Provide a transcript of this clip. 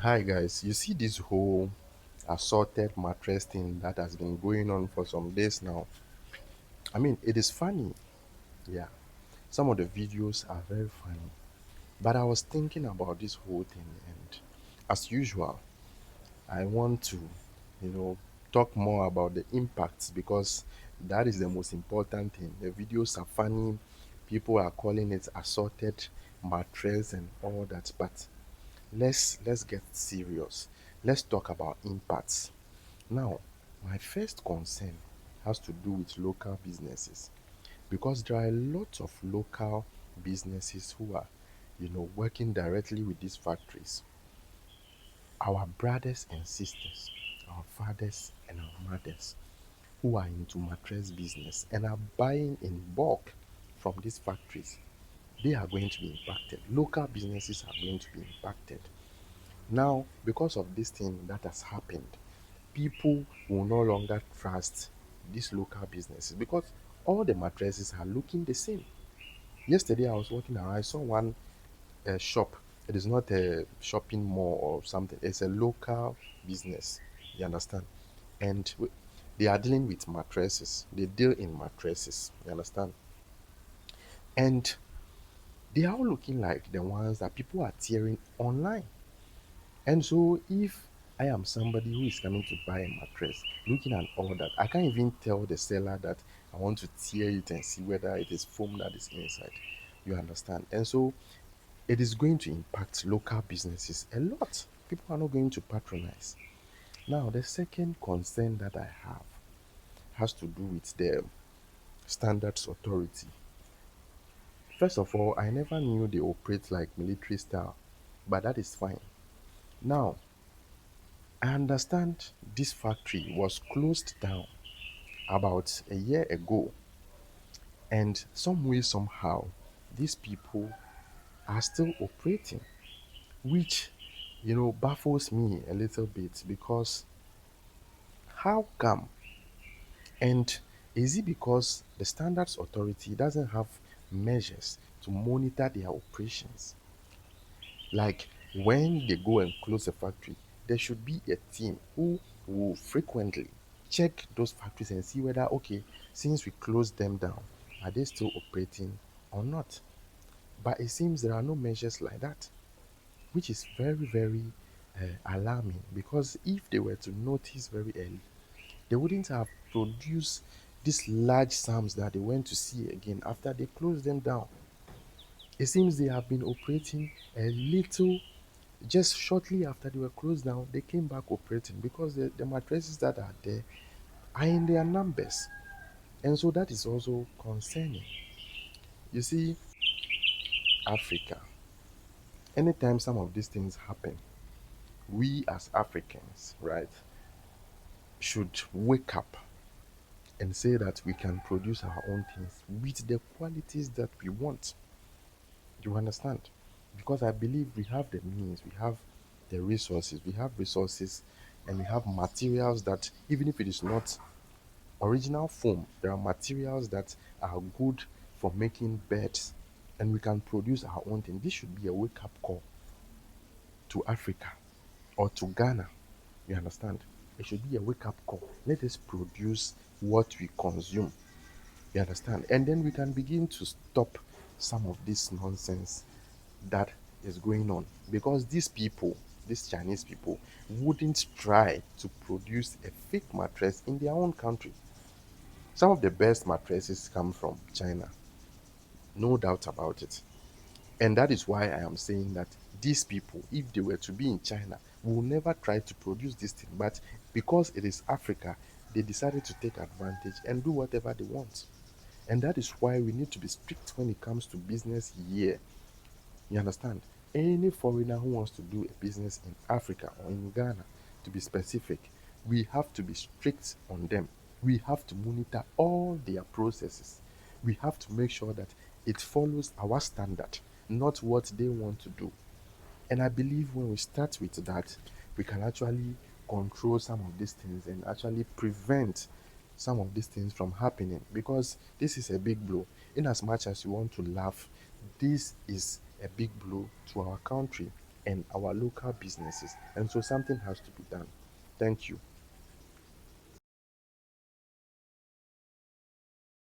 Hi guys, you see this whole assorted mattress thing that has been going on for some days now. I mean, it is funny, yeah. Some of the videos are very funny, but I was thinking about this whole thing, and as usual, I want to, you know, talk more about the impacts because that is the most important thing. The videos are funny, people are calling it assorted mattress and all that, but let's get serious. Let's talk about impacts. Now, my first concern has to do with local businesses because there are a lot of local businesses who are, working directly with these factories. Our brothers and sisters, our fathers and our mothers who are into mattress business and are buying in bulk from these factories, they are going to be impacted. Local businesses are going to be impacted. Now, because of this thing that has happened, people will no longer trust these local businesses because all the mattresses are looking the same. Yesterday, I was walking around, I saw one shop. It is not a shopping mall or something, it's a local business. You understand? And they are dealing with mattresses, they deal in mattresses. You understand? And they are all looking like the ones that people are tearing online. And so, if I am somebody who is coming to buy a mattress, looking at all that, I can't even tell the seller that I want to tear it and see whether it is foam that is inside. You understand? And so, it is going to impact local businesses a lot. People are not going to patronize. Now, the second concern that I have has to do with the standards authority. First of all, I never knew they operate like military style, but that is fine. Now, I understand this factory was closed down about a year ago, and some way, somehow, these people are still operating, which baffles me a little bit because how come? And is it because the Standards Authority doesn't have measures to monitor their operations? Like when they go and close a factory, there should be a team who will frequently check those factories and see whether, okay, since we closed them down, are they still operating or not? But it seems there are no measures like that, which is very, very alarming because if they were to notice very early, they wouldn't have produced these large sums that they went to see again after they closed them down. It seems they have been operating a little. Just shortly after they were closed down, they came back operating because the mattresses that are there are in their numbers. And so that is also concerning. You see, Africa, anytime some of these things happen, we as Africans, right, should wake up and say that we can produce our own things with the qualities that we want. You understand? Because I believe we have the means, we have the resources, and we have materials that, even if it is not original foam, there are materials that are good for making beds, and we can produce our own thing. This should be a wake up call to Africa or to Ghana. You understand? It should be a wake up call. Let us produce what we consume. You understand? And then we can begin to stop some of this nonsense that is going on because these people, these Chinese people, wouldn't try to produce a fake mattress in their own country. Some of the best mattresses come from China, no doubt about it. And that is why I am saying that these people, if they were to be in China, will never try to produce this thing. But because it is Africa, they decided to take advantage and do whatever they want. And that is why we need to be strict when it comes to business here. You understand? Any foreigner who wants to do a business in Africa or in Ghana, to be specific, we have to be strict on them. We have to monitor all their processes. We have to make sure that it follows our standard, not what they want to do. And I believe when we start with that, we can actually control some of these things and actually prevent some of these things from happening because this is a big blow. In as much as you want to laugh, this is a big blow to our country and our local businesses. And so something has to be done. Thank you.